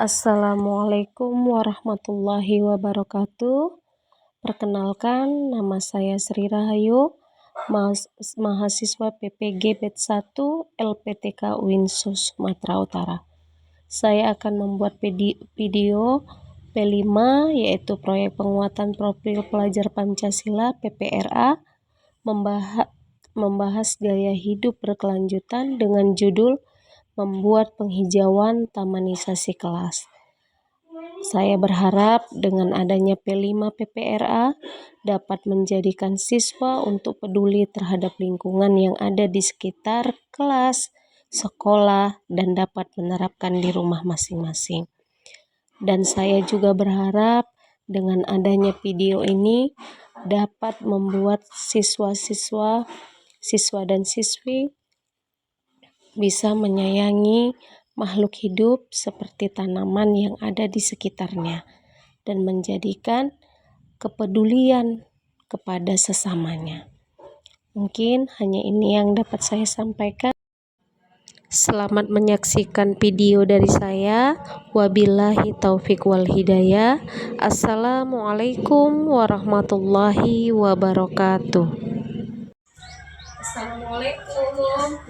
Assalamualaikum warahmatullahi wabarakatuh. Perkenalkan, nama saya Sri Rahayu, mahasiswa PPG Batch 1 LPTK Winsus Sumatera Utara. Saya akan membuat video P5, yaitu proyek penguatan profil pelajar Pancasila PPRA, membahas gaya hidup berkelanjutan dengan judul membuat penghijauan tamanisasi kelas. Saya berharap dengan adanya P5 PPRA dapat menjadikan siswa untuk peduli terhadap lingkungan yang ada di sekitar kelas, sekolah, dan dapat menerapkan di rumah masing-masing. Dan saya juga berharap dengan adanya video ini dapat membuat siswa dan siswi bisa menyayangi makhluk hidup seperti tanaman yang ada di sekitarnya dan menjadikan kepedulian kepada sesamanya. Mungkin hanya ini yang dapat saya sampaikan. Selamat menyaksikan video dari saya. Wabillahi taufik wal hidayah. Assalamualaikum warahmatullahi wabarakatuh. Assalamualaikum.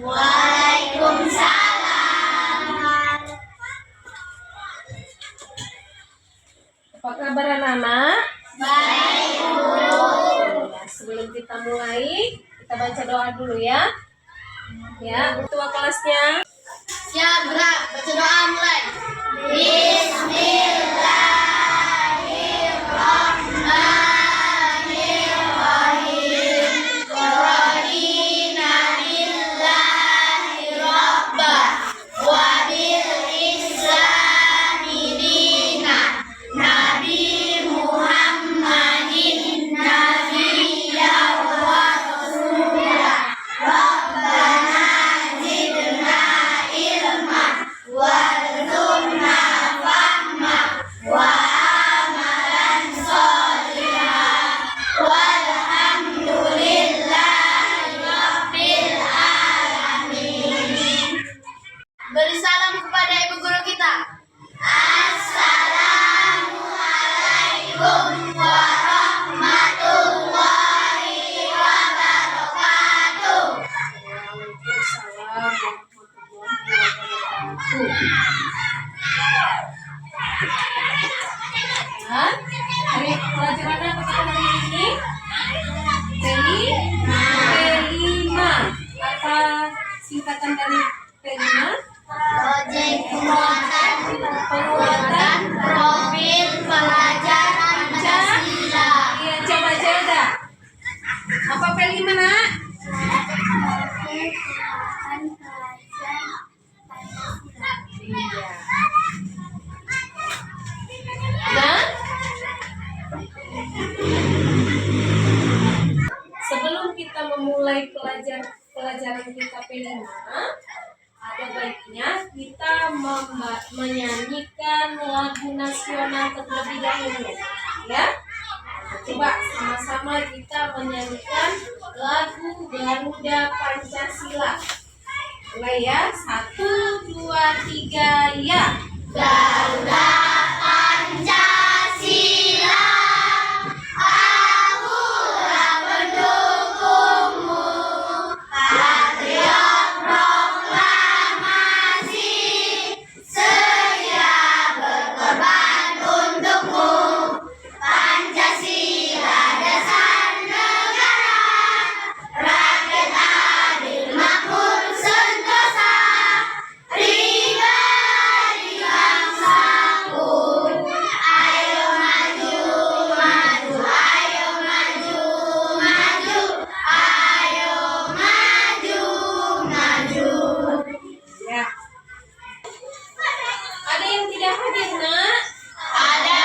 Waalaikumsalam. Apa kabar anak-anak? Baik, Bu. Sebelum kita mulai, kita baca doa dulu ya. Ya, ketua kelasnya. Siap, gerak. Baca doa mulai. Bismillahirrahmanirrahim. Radiina billahi rabba wa bil islami dina. Nabi Muhammadin nabiyyan wa rasulah. Rabbana zidna ilma warzuqna fahma wa amalan sholihan walhamdulillahi rabbil alamin. Beri salam kepada ibu guru kita. Assalamualaikum warahmatullahi wabarakatuh. Waalaikumsalam warahmatullahi wabarakatuh. Hari pelajaran apa kita hari ini? P5. Apa singkatan dari P5? Proyek penguatan profil pelajar Pancasila. Iya, coba aja udah. Apa P5 nak? Iya. Dan sebelum kita memulai pelajaran kita P5, ada baiknya kita menyanyikan lagu nasional terlebih dahulu, ya. Coba sama-sama kita menyanyikan lagu Garuda Pancasila. Mulai ya, 1, 2, 3, ya. Garuda Pancasila, akulah pendukungmu, patriot proklamasi, setia berkorban untukmu. Pancasila dasar negara, rakyat adil makmur sentosa, pribadi bangsaku. Ayo maju, maju, ayo maju, maju, ayo maju, maju. Ya. Ada yang tidak hadir, nak? Ada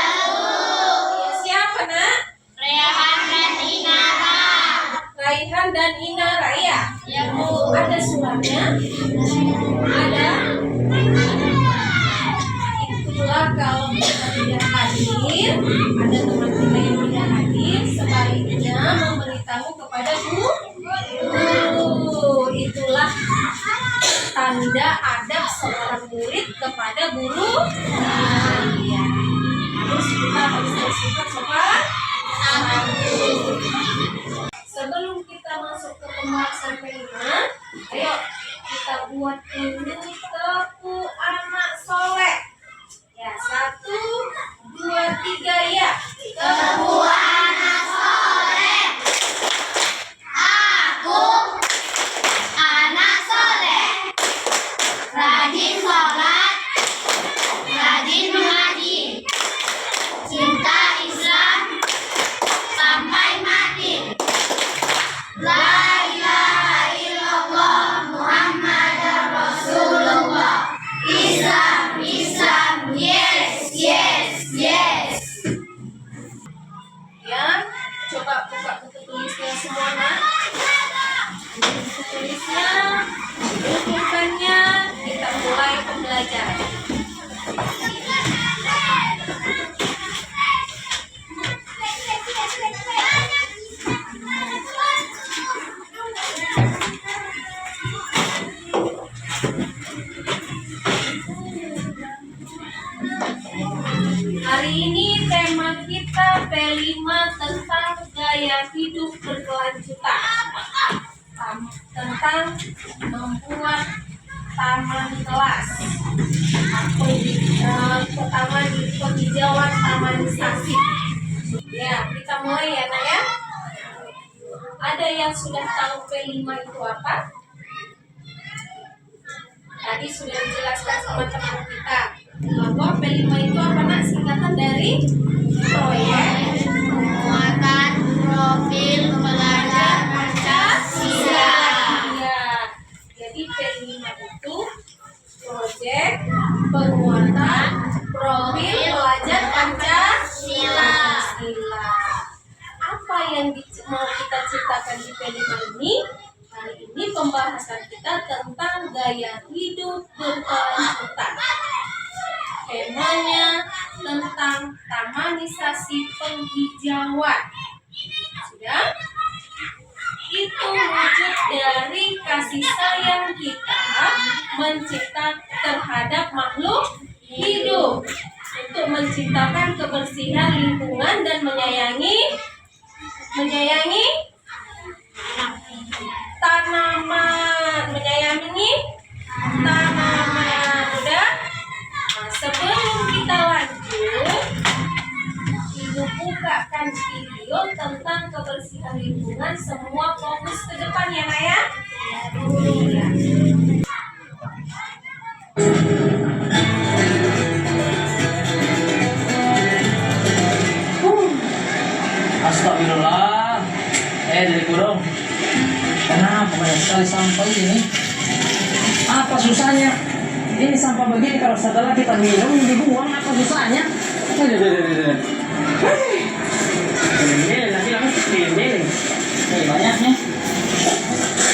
Ya, siapa, nak? Rehan dan Inara. Raihan dan Inara, ya. Ya, Bu. Ada suratnya? Ada. Itulah kalau kita tidak hadir, ada teman kita yang tidak hadir, sebaiknya memberitahu kepada guru. Itulah tanda adab seorang murid kepada guru. harus bersifat sopan santun. Sebelum kita masuk ke pembahasan kelima, ayo kita buat dulu tepu anak soleh. Ya, 1, 2, 3 ya. Tepu anak soleh. Aku anak soleh, rajin sholat, rajin mengaji, cinta Islam sampai mati. La ilaha illallah Muhammadar Rasulullah. Islam, Islam, yes, yes, yes. Ya, coba buka buku tulisnya semua, nak. Buku tulisnya, rujukannya, kita mulai pembelajaran. Hari ini tema kita P5 tentang gaya hidup berkelanjutan. Tentang membuat taman kelas. Pertama di penghijauan tamanisasi. Ya, kita mulai ya, Nak ya. Ada yang sudah tahu P5 itu apa? Tadi sudah dijelaskan sama teman kita bahwa P5 itu apa, Nak? Singkatan dari proyek Penguatan profil pelajar Pancasila. Ya, jadi P5 itu proyek penguatan profil pelajar Pancasila. Apa yang mau kita ceritakan di P5 ini? Hari ini pembahasan kita tentang gaya hidup berkelanjutan. Temanya tentang tamanisasi penghijauan. Sudah? Itu wujud dari kasih sayang kita mencipta terhadap makhluk hidup untuk menciptakan kebersihan lingkungan dan menyayangi tanaman, udah. Nah, sebelum kita lanjut, Ibu bukakan video tentang kebersihan lingkungan. Semua fokus ke depan ya, Nak ya. Ya. Astagfirullah. Dari kurung. Kenapa banyak sekali sampah ini? Apa susahnya? Ini sampah begini kalau setelah kita minum dibuang, apa susahnya? Ini nanti lama ini banyaknya.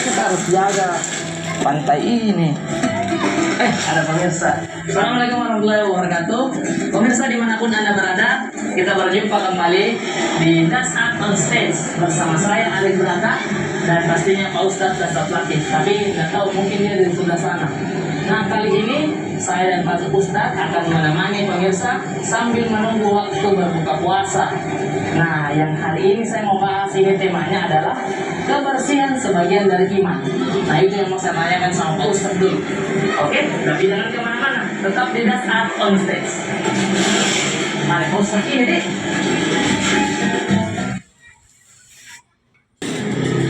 Kita harus jaga pantai ini. Ada pemirsa. Assalamualaikum warahmatullahi wabarakatuh. Pemirsa dimanapun Anda berada, kita berjumpa kembali di Das Art on Stage bersama saya Alif Brata dan pastinya Pak Ustadz Dasar Lakif. Tapi nggak tahu, mungkin dia di sebelah sana. Nah, kali ini saya dan Pak Ustadz akan menemani pemirsa sambil menunggu waktu berbuka puasa. Nah, yang hari ini saya mau bahas ini temanya adalah kebersihan sebagian dari iman. Nah, itu yang mau saya tanyakan sama Pak Ustadz dulu. Oke, tapi jangan kemana-mana, tetap di Das Art on Stage. Mari Pak Ustadz ini deh.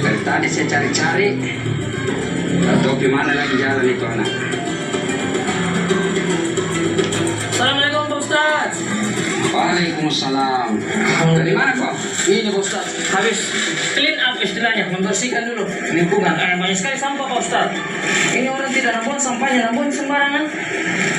Dari tadi saya cari-cari, atau gimana lagi jalan itu anak. Assalamualaikum Pak Ustadz. Waalaikumsalam. Dari mana kok? Ini Pak Ustadz, habis clean up istilahnya, membersihkan dulu lingkungan. Banyak sekali sampah Pak Ustadz. Ini orang tidak namun sampahnya, namun sembarangan.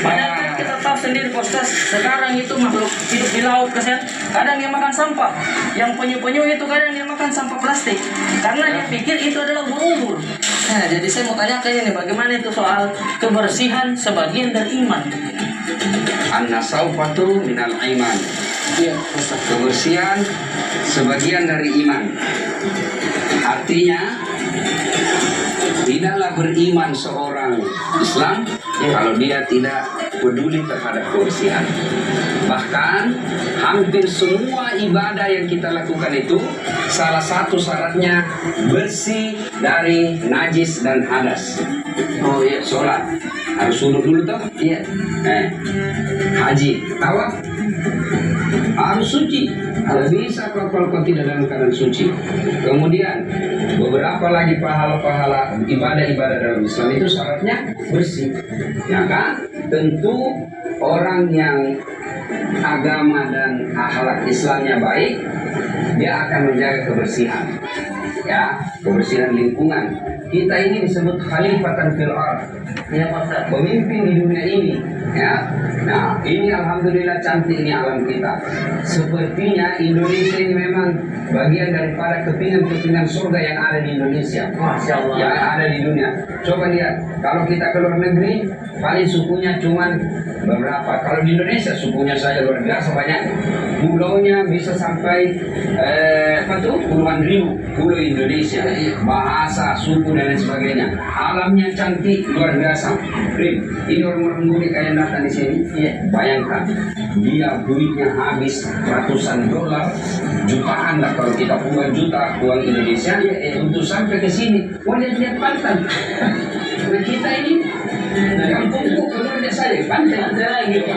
Padahal kan kita tahu sendiri Pak Ustadz, sekarang itu makhluk hidup di laut kasihan. Kadang dia makan sampah, yang penyu-penyu itu kadang dia makan sampah plastik. Karena dia pikir itu adalah ubur-ubur. Nah, jadi saya mau tanya ke ini, bagaimana itu soal kebersihan sebagian dari iman? An-nasaufatu minal iman. Iya, Ustaz. Kebersihan sebagian dari iman. Artinya Tidaklah beriman seorang Islam kalau dia tidak peduli terhadap kebersihan. Bahkan hampir semua ibadah yang kita lakukan itu salah satu syaratnya bersih dari najis dan hadas. Oh iya, sholat harus wudhu dulu toh? Iya. Haji, tawaf harus suci. Tidak bisa kalau tidak dalam keadaan suci. Kemudian beberapa lagi pahala-pahala ibadah-ibadah dalam Islam itu syaratnya bersih. Ya kan? Tentu orang yang agama dan akhlak Islamnya baik, dia akan menjaga kebersihan. Ya, kebersihan lingkungan. Kita ini disebut khalifatan fil ard. Ya, pemimpin di dunia ini. Ya. Nah, ini alhamdulillah cantiknya alam kita. Sepertinya Indonesia ini memang bagian daripada kepingan-kepingan surga yang ada di Indonesia. Masya Allah. Yang ada di dunia. Coba lihat, kalau kita ke luar negeri, paling sukunya cuman beberapa. Kalau di Indonesia sukunya saja luar biasa banyak. Pulaunya bisa sampai puluhan ribu pulau Indonesia. Bahasa, suku dan lain sebagainya. Alamnya cantik luar biasa. Ini orang-orang mudik kayak datang di sini. Bayangkan, dia duitnya habis ratusan dolar, jutaan lah kalau kita puluhan juta uang Indonesia untuk sampai ke sini. Wah, lihat pantai. Nah, kita ini kampungku keluar desa saja pantai gitu.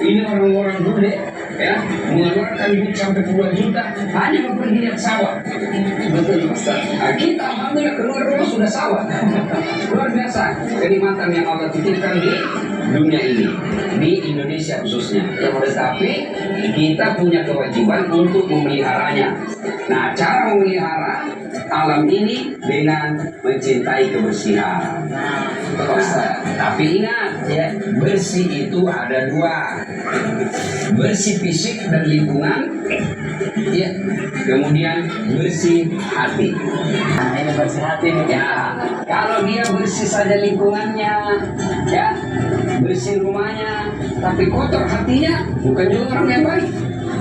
Ini orang-orang bule ya mengeluarkan duit sampai puluhan juta hanya mau pergi lihat sawah. Betul Ustaz. Nah, kita alhamdulillah keluar rumah sudah sawah. Luar biasa kenikmatan yang Allah titipkan di dunia ini, di Indonesia khususnya. Tetapi kita punya kewajiban untuk memeliharanya. Nah, cara memelihara alam ini dengan mencintai kebersihan. Tapi ingat ya, bersih itu ada dua, bersih fisik dan lingkungan, ya, kemudian bersih hati. Nah, ini bersih hati ya. Kalau dia bersih saja lingkungannya, ya, bersih rumahnya, tapi kotor hatinya, bukan juga orang yang baik.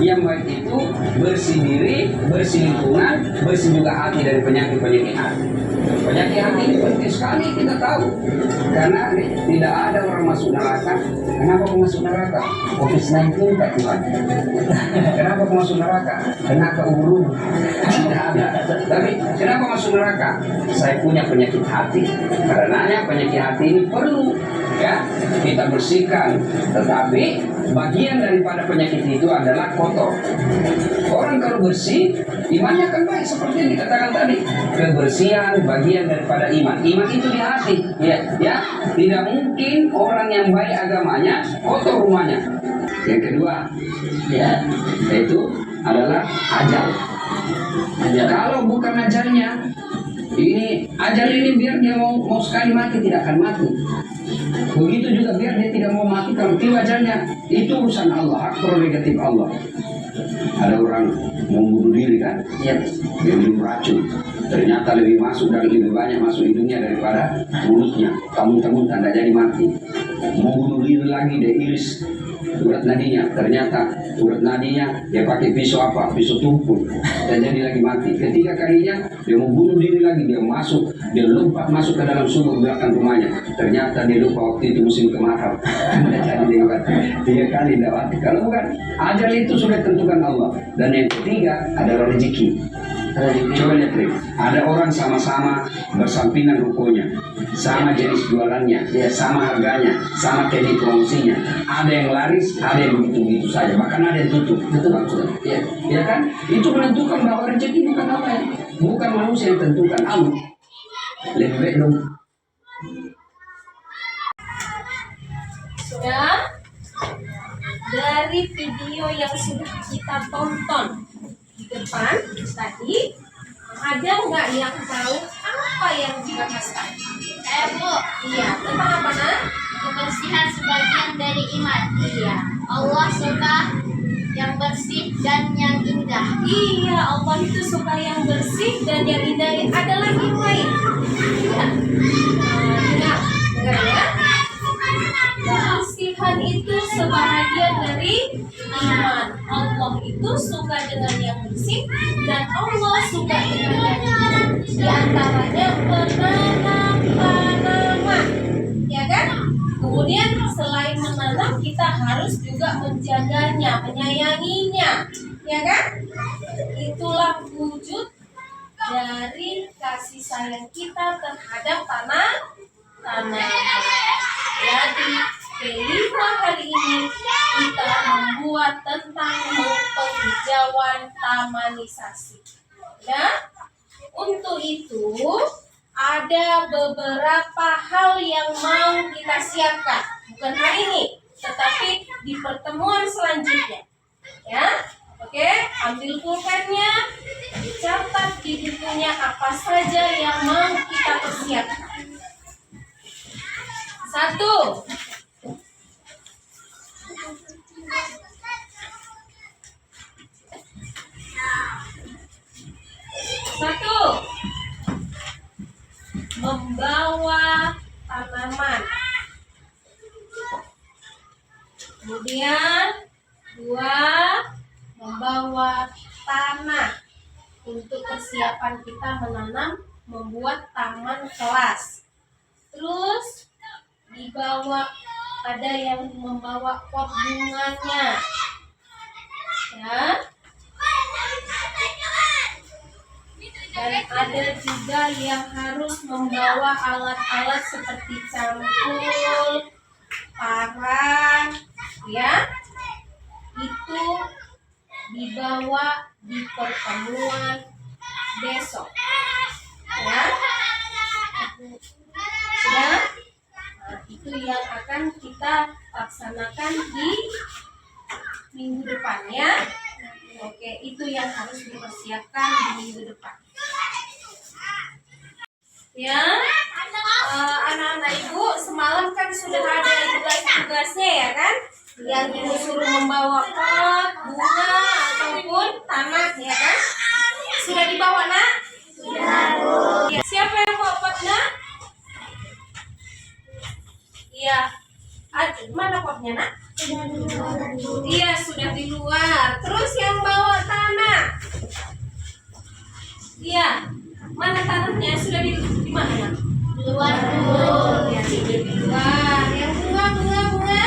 Yang baik itu bersih diri, bersih lingkungan, bersih juga hati dari penyakit-penyakit hati. Penyakit hati ini penting sekali kita tahu, karena tidak ada orang masuk neraka. Kenapa kau masuk neraka? COVID-19 tak Tuhan. Kenapa kau masuk neraka? Kena ke ubur-ubur. Tidak ada. Tapi kenapa masuk neraka? Saya punya penyakit hati. Karenanya penyakit hati ini perlu ya kita bersihkan. Tetapi bagian daripada penyakit itu adalah kotor. Orang kalau bersih, imannya akan baik seperti yang dikatakan tadi. Kebersihan bagian daripada iman. Iman itu di hati. Ya, tidak mungkin orang yang baik agamanya kotor rumahnya. Yang kedua, ya, yaitu adalah ajal. Kalau bukan ajalnya, ini ajal ini biar dia mau sekali mati tidak akan mati. Begitu juga biar dia tidak mau mati kalau tiba ajalnya, itu urusan Allah, hak prerogatif Allah. Ada orang mau bunuh diri kan? Iya. Dia minum racun. Ternyata lebih masuk dan lebih banyak masuk hidungnya daripada mulutnya. Kamu tanda jadi mati. Mau bunuh diri lagi dia iris urat nadinya. Ternyata urat nadinya dia pakai pisau apa? Pisau tumpul. Dan jadi lagi mati. Ketiga kalinya dia mau bunuh diri lagi, dia lompat masuk ke dalam sumur belakang rumahnya. Ternyata dia lupa waktu itu musim kemarau. Jadi lewat 3 kali lewat. Kalau bukan, ajal itu sudah tentukan Allah. Dan yang ketiga adalah rezeki. Coba lihat, ada orang sama-sama bersampingan rukonya, sama jenis jualannya, ya sama harganya, sama teknik promosinya. Ada yang laris, ada yang begitu-begitu saja, bahkan ada yang tutup. Betul maksudnya? Ya kan? Itu menentukan bahwa rezeki bukan apa ya? Bukan manusia yang tentukan, Allah. Lebih baik dong. Sudah dari video yang sudah kita tonton di depan tadi, ada nggak yang tahu apa yang dibahas tadi? Bu, Iya, tentang apa nak? kebersihan sebagian dari iman. Iya, Allah suka yang bersih dan yang indah. iya, Allah itu suka yang bersih dan yang indah. Ada lagi yang lain? Iya. Dengar ya. Kebersihan itu sebahagian dari dari iman. Allah itu suka dengan yang bersih dan Allah suka dengan yang bersih. Di antaranya menanam tanaman, ya kan? Kemudian selain menanam kita harus juga menjaganya, menyayanginya, ya kan? Itulah wujud dari kasih sayang kita terhadap tanaman. Jadi P5 kali ini kita membuat tentang penghijauan tamanisasi. Ya, untuk itu ada beberapa hal yang mau kita siapkan, bukan hari ini, tetapi di pertemuan selanjutnya. Ya, oke, ambil pulpennya, catat di bukunya apa saja yang mau kita persiapkan. 1. Membawa tanaman. Kemudian 2, membawa tanah untuk persiapan kita menanam, membuat taman kelas. Terus dibawa, ada yang membawa pot bunganya, ya. Dan ada juga yang harus membawa alat-alat seperti cangkul, parang, ya. Itu dibawa di pertemuan besok, ya. Sudah? Nah, itu yang akan kita laksanakan di minggu depan, ya. Oke, itu yang harus dipersiapkan di minggu depan. Ya, anak-anak ibu semalam kan sudah ada tugas-tugasnya, ya kan? Yang ibu suruh membawa pot, bunga ataupun tanah, ya kan? Sudah dibawa, nak? Sudah, Bu. Ya, siapa yang bawa potnya? Iya. Mana potnya, nak? Iya, sudah di luar. Terus yang bawa tanah? Iya. Mana tanahnya? Sudah di mana? Di luar, Bu. Ya, di luar. Yang bunga.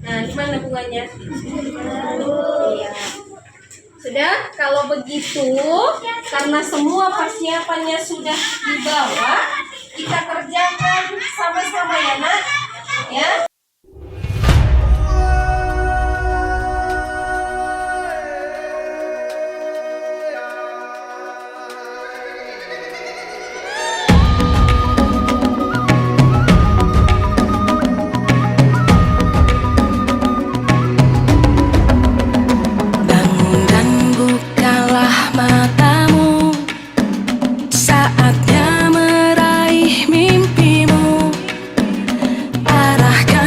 Nah, di mana bunganya? Iya. Sudah, kalau begitu, karena semua persiapannya sudah dibawa, kita kerjakan sama-sama, ya, nak? Ya. Saatnya meraih mimpimu, arahkan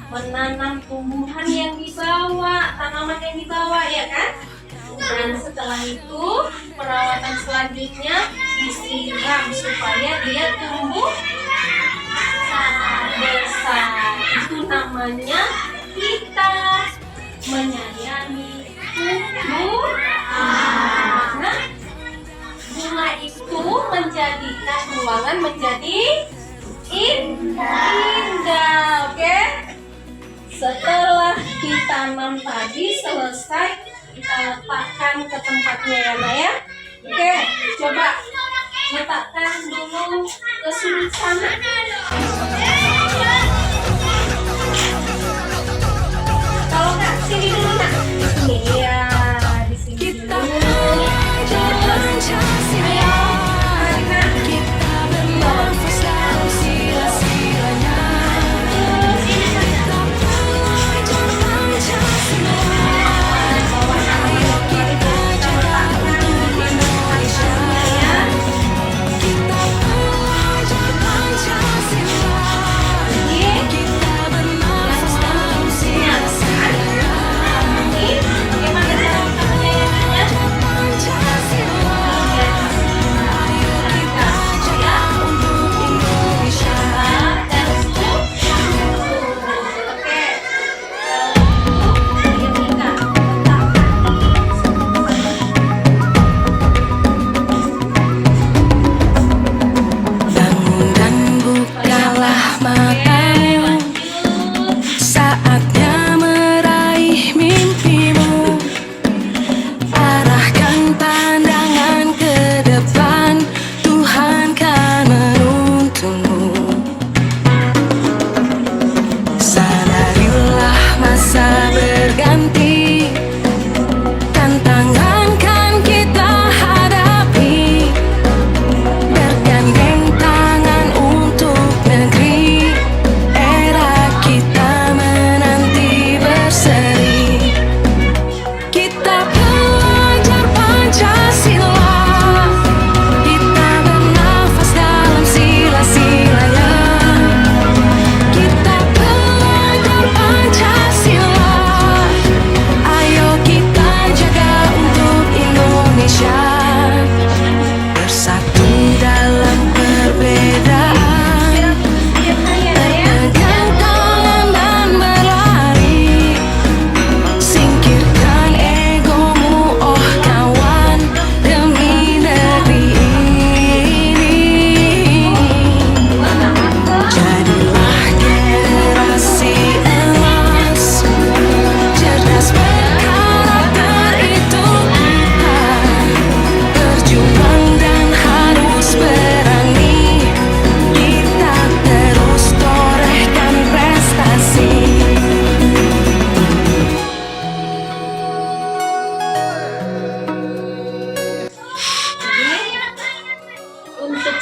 menanam tumbuhan yang dibawa, tanaman yang dibawa, ya kan? Dan setelah itu perawatan selanjutnya disiram supaya dia tumbuh besar. Itu namanya kita menyayangi tumbuhan. Nah, bunga itu menjadikan ruangan menjadi indah. Oke? Setelah ditanam tadi selesai, kita letakkan ke tempatnya ya, Nak ya. Oke, coba letakkan dulu ke sudut sana. Kalau Kak, sini dulu Nak. Di sini ya, di sini dulu. Ayo, Karina.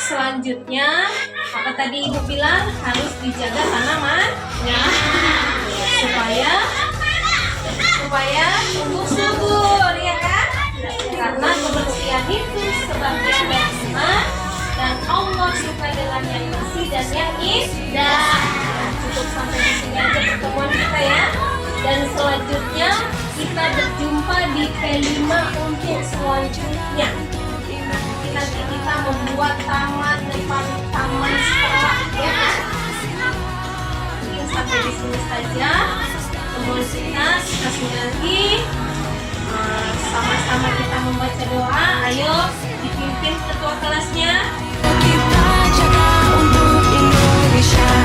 Selanjutnya, apa tadi Ibu bilang harus dijaga tanamannya supaya tumbuh subur, ya kan? Karena kebersihan itu sebagian dari iman dan Allah suka dengan yang bersih dan yang indah. Cukup sampai di sini aja pertemuan kita ya. Dan selanjutnya kita berjumpa di P5 untuk selanjutnya. Nanti kita membuat taman depan taman sekolah, ya kan? Mungkin sampai di sini saja temuan kita sekali lagi. Sama-sama kita membaca doa. Ayo dipimpin ketua kelasnya. Kita jaga untuk Indonesia.